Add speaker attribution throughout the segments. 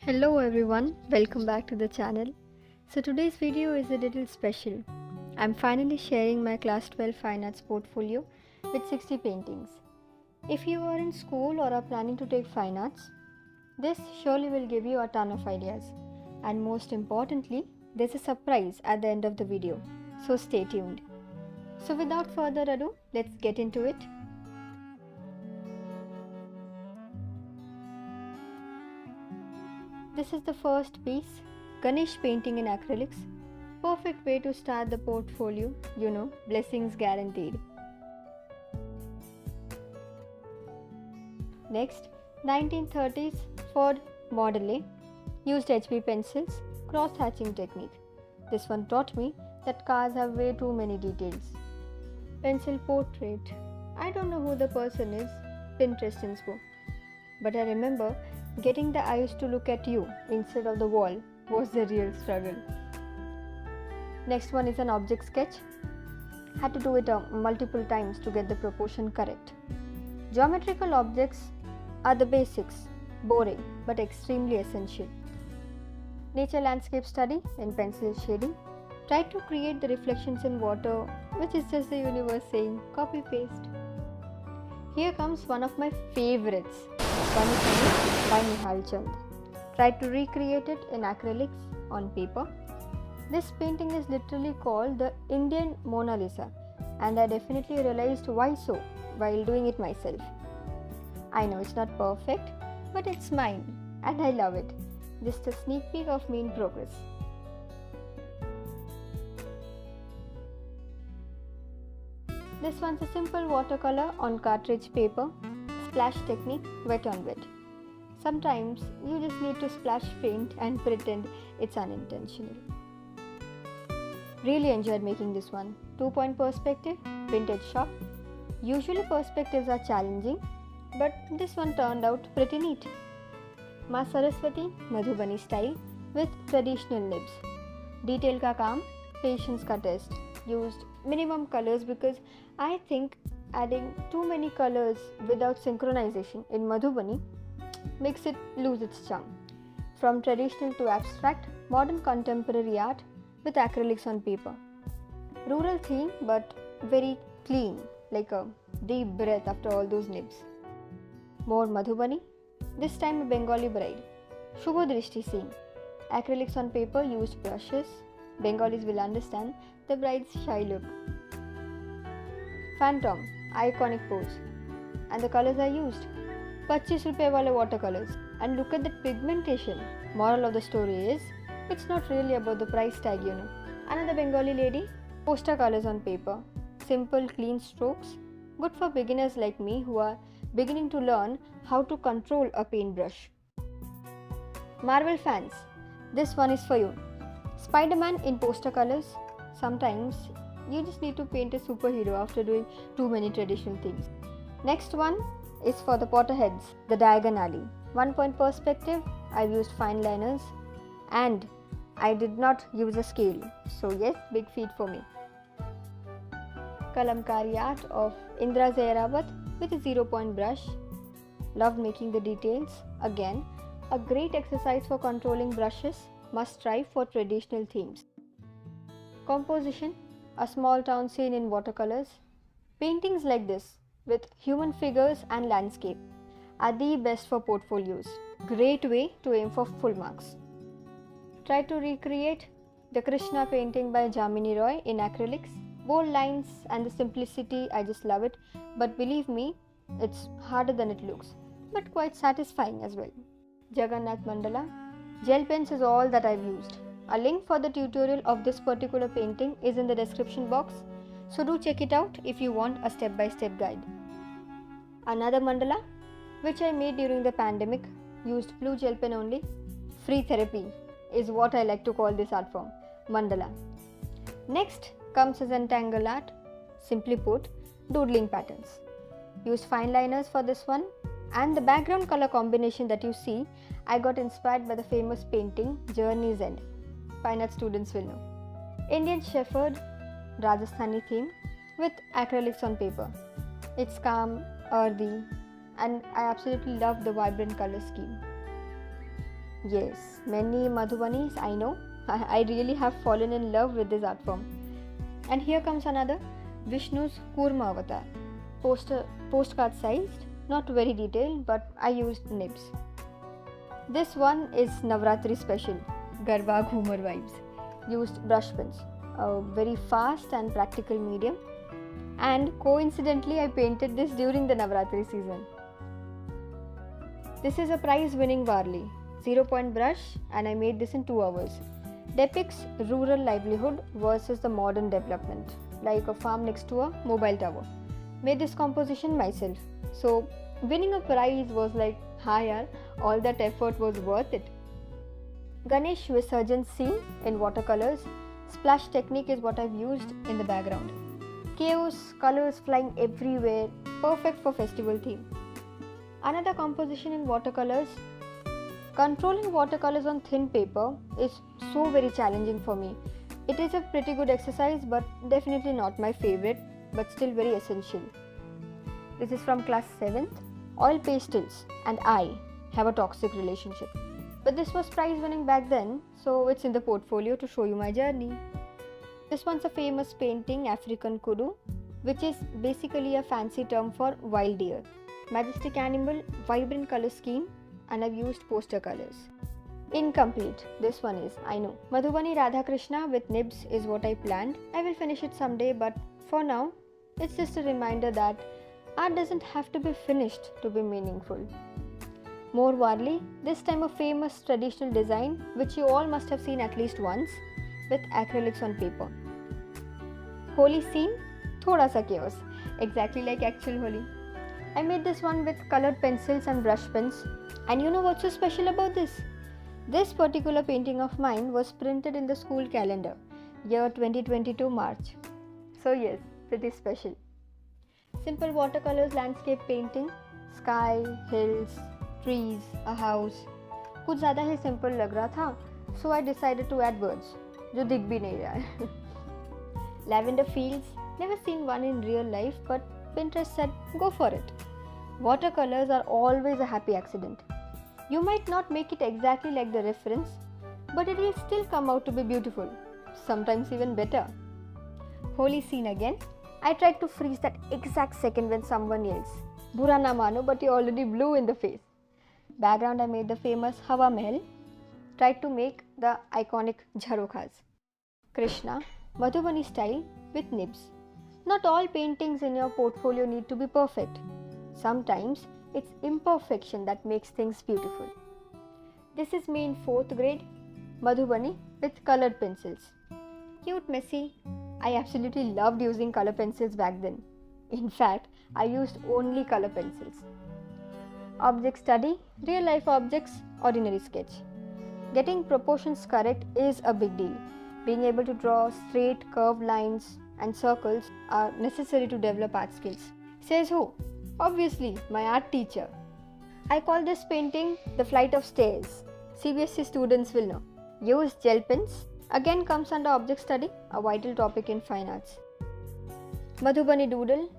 Speaker 1: Hello everyone, welcome back to the channel. So today's video is a little special. I'm finally sharing my class 12 fine arts portfolio with 60 paintings. If you are in school or are planning to take fine arts, this surely will give you a ton of ideas. And most importantly, there's a surprise at the end of the video. So stay tuned. So without further ado, let's get into it. This is the first piece, Ganesh painting in acrylics. Perfect way to start the portfolio, blessings guaranteed. Next, 1930s Ford Model A used HB pencils, cross-hatching technique. This one taught me that cars have way too many details. Pencil portrait. I don't know who the person is, Pinterest inspo. But I remember getting the eyes to look at you instead of the wall was the real struggle. Next one is an object sketch. Had to do it multiple times to get the proportion correct. Geometrical objects are the basics, boring but extremely essential. Nature landscape study in pencil shading. Tried to create the reflections in water, which is just the universe saying copy paste. Here comes one of my favorites, Bunny Penny by Nihal Chand. Tried to recreate it in acrylics on paper. This painting is literally called the Indian Mona Lisa, and I definitely realized why so while doing it myself. I know it's not perfect, but it's mine and I love it. Just a sneak peek of me in progress. This one's a simple watercolor on cartridge paper, splash technique, wet on wet. Sometimes you just need to splash paint and pretend it's unintentional. Really enjoyed making this one. 2-point perspective, vintage shop. Usually perspectives are challenging, but this one turned out pretty neat. Ma Saraswati, Madhubani style with traditional nibs. Detail ka kaam, patience ka test. Used minimum colors because I think adding too many colors without synchronization in Madhubani makes it lose its charm. From traditional to abstract, modern contemporary art with acrylics on paper. Rural theme but very clean, like a deep breath after all those nibs. More Madhubani, this time a Bengali bride. Shubhodrishti scene. Acrylics on paper used brushes. Bengalis will understand the bride's shy look. Phantom, iconic pose. And the colors are used. 25 rupees wale watercolors. And look at the pigmentation. Moral of the story is, it's not really about the price tag, Another Bengali lady, poster colors on paper. Simple, clean strokes. Good for beginners like me who are beginning to learn how to control a paintbrush. Marvel fans, this one is for you. Spider-Man in poster colors. Sometimes you just need to paint a superhero after doing too many traditional things. Next one is for the Potterheads, the Diagon Alley. 1-point perspective, I've used fine liners and I did not use a scale. So yes, big feat for me. Kalamkari art of Indra Zairabat with a 0-point brush. Loved making the details. Again, a great exercise for controlling brushes. Must try for traditional themes. Composition, a small town scene in watercolors. Paintings like this with human figures and landscape are the best for portfolios. Great way to aim for full marks. Try to recreate the Krishna painting by Jamini Roy in acrylics. Bold lines and the simplicity, I just love it. But believe me, it's harder than it looks, but quite satisfying as well. Jagannath Mandala. Gel pens is all that I've used. A link for the tutorial of this particular painting is in the description box, so do check it out if you want a step-by-step guide. Another mandala, which I made during the pandemic, used blue gel pen only. Free therapy is what I like to call this art form, mandala. Next comes as entangle art, simply put, doodling patterns. Use fine liners for this one. And the background color combination that you see, I got inspired by the famous painting Journey's End. Fine art students will know. Indian Shepherd, Rajasthani theme with acrylics on paper. It's calm, earthy, and I absolutely love the vibrant color scheme. Yes, many Madhubanis I know. I really have fallen in love with this art form. And here comes another, Vishnu's Kurma avatar. Postcard sized, not very detailed, but I used nibs. This one is Navratri special, Garba Ghumar vibes. Used brush pens, a very fast and practical medium. And coincidentally, I painted this during the Navratri season. This is a prize winning Varli, 0-point brush, and I made this in 2 hours. Depicts rural livelihood versus the modern development, like a farm next to a mobile tower. Made this composition myself. So, winning a prize was like, ha yaar, all that effort was worth it. Ganesh Visarjan scene in watercolors. Splash technique is what I've used in the background. Chaos, colors flying everywhere, perfect for festival theme. Another composition in watercolors. Controlling watercolors on thin paper is so very challenging for me. It is a pretty good exercise, but definitely not my favorite, but still very essential. This is from class 7th. Oil pastels and I have a toxic relationship. But this was prize winning back then, so it's in the portfolio to show you my journey. This one's a famous painting, African Kudu, which is basically a fancy term for wild deer. Majestic animal, vibrant color scheme, and I've used poster colors. Incomplete, this one is, I know. Madhubani Radhakrishna with nibs is what I planned. I will finish it someday, but for now, it's just a reminder that art doesn't have to be finished to be meaningful. More Varli, this time a famous traditional design which you all must have seen at least once, with acrylics on paper. Holi scene, thoda sa chaos, exactly like actual Holi. I made this one with colored pencils and brush pens, and you know what's so special about this? This particular painting of mine was printed in the school calendar, year 2022 March. So yes, pretty special. Simple watercolors landscape painting, sky, hills, trees, a house. कुछ ज़्यादा ही simple लग रहा था, so I decided to add words, जो दिख भी नहीं रहा है. Lavender fields, never seen one in real life, but Pinterest said go for it. Watercolors are always a happy accident. You might not make it exactly like the reference, but it will still come out to be beautiful, sometimes even better. Holy scene again. I tried to freeze that exact second when someone yells, Bura na mano, but you already blew in the face. Background, I made the famous Hawa Mahal. Tried to make the iconic Jharokhas. Krishna, Madhubani style with nibs. Not all paintings in your portfolio need to be perfect. Sometimes it's imperfection that makes things beautiful. This is me in 4th grade, Madhubani with colored pencils. Cute, messy. I absolutely loved using color pencils back then. In fact, I used only color pencils. Object study, real life objects, ordinary sketch. Getting proportions correct is a big deal. Being able to draw straight curved lines and circles are necessary to develop art skills. Says who? Obviously, my art teacher. I call this painting the flight of stairs. CBSE students will know. Used gel pens. Again comes under object study, a vital topic in fine arts. Madhubani doodle.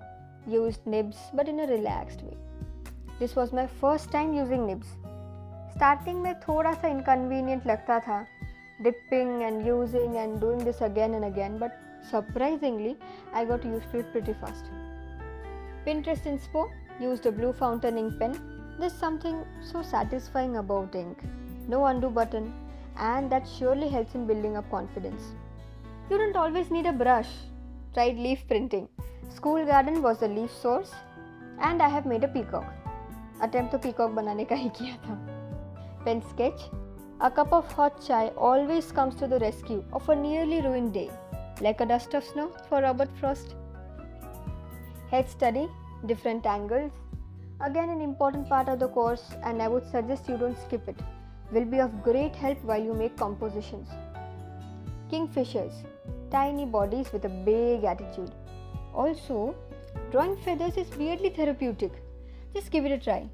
Speaker 1: Used nibs but in a relaxed way. This was my first time using nibs. Starting में थोड़ा सा inconvenient लगता था, dipping and using and doing this again and again, but surprisingly, I got used to it pretty fast. Pinterest Inspo, used a blue fountain ink pen. There's something so satisfying about ink. No undo button, and that surely helps in building up confidence. You don't always need a brush. Tried leaf printing. School garden was the leaf source, and I have made a peacock. Attempt to peacock बनाने का ही किया था. Pen sketch. A cup of hot chai always comes to the rescue of a nearly ruined day, like a dust of snow for Robert Frost. Head study, different angles. Again, an important part of the course, and I would suggest you don't skip it. Will be of great help while you make compositions. Kingfishers, tiny bodies with a big attitude. Also, drawing feathers is weirdly therapeutic. Just give it a try.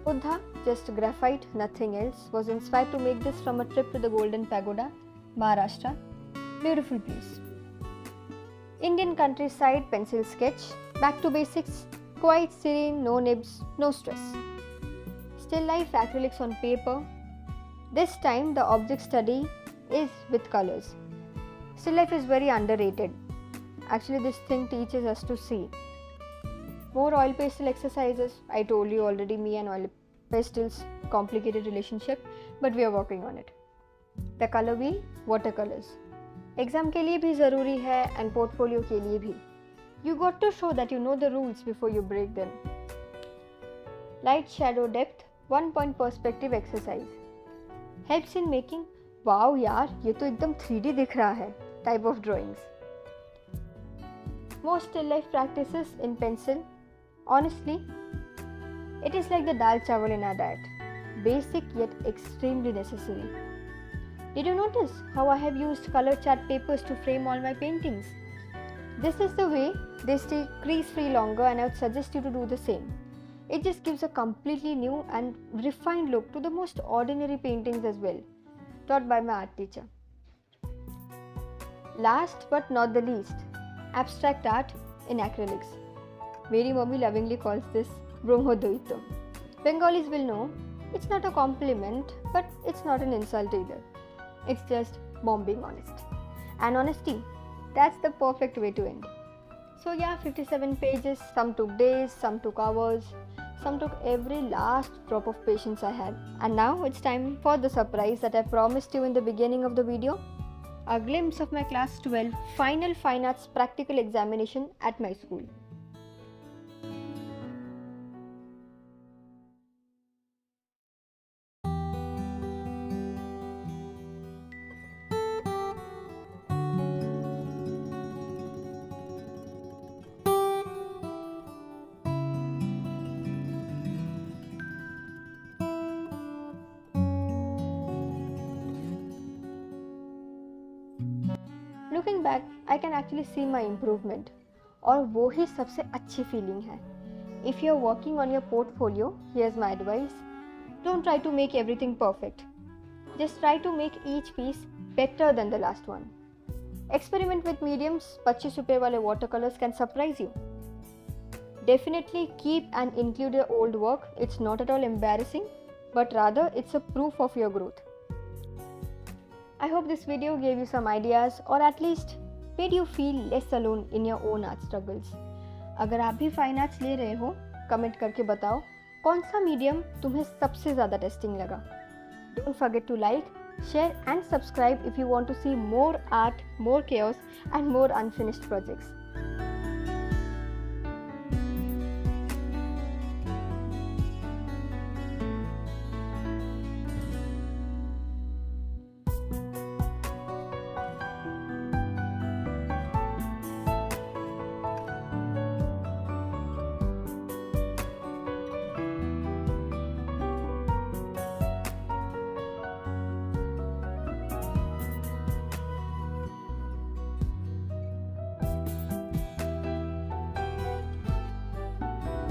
Speaker 1: Buddha, just graphite, nothing else, was inspired to make this from a trip to the Golden Pagoda, Maharashtra. Beautiful place. Indian countryside pencil sketch, back to basics, quite serene, no nibs, no stress. Still life acrylics on paper, This time the object study is with colors. Still life is very underrated. Actually, this thing teaches us to see. More oil pastel exercises. I told you already, me and oil pastels, complicated relationship, but we are working on it. The color wheel, watercolors. Exam के लिए भी ज़रूरी है and portfolio के लिए भी. You got to show that you know the rules before you break them. Light shadow depth, 1 point perspective exercise. Helps in making wow यार ये तो एकदम 3D दिख रहा है type of drawings. More still life practices in pencil. Honestly, it is like the dal chawal in our diet. Basic yet extremely necessary. Did you notice how I have used color chart papers to frame all my paintings? This is the way they stay crease free longer, and I would suggest you to do the same. It just gives a completely new and refined look to the most ordinary paintings as well, taught by my art teacher. Last but not the least, abstract art in acrylics. Meri mummy lovingly calls this Brahmodoito. Bengalis will know it's not a compliment, but it's not an insult either. It's just mom being honest. And honesty, that's the perfect way to end. So yeah, 57 pages, some took days, some took hours, some took every last drop of patience I had. And now it's time for the surprise that I promised you in the beginning of the video. A glimpse of my class 12 final fine arts practical examination at my school. Looking back, I can actually see my improvement. और वो ही सबसे अच्छी feeling है. If you are working on your portfolio, here's my advice. Don't try to make everything perfect. Just try to make each piece better than the last one. Experiment with mediums. 25 रुपए वाले watercolors can surprise you. Definitely keep and include your old work. It's not at all embarrassing, but rather it's a proof of your growth. I hope this video gave you some ideas or at least made you feel less alone in your own art struggles. अगर आप भी fine arts ले रहे हो, comment करके बताओ कौन सा मीडियम तुम्हें सबसे ज़्यादा टेस्टिंग लगा. Don't forget to like, share and subscribe if you want to see more art, more chaos and more unfinished projects.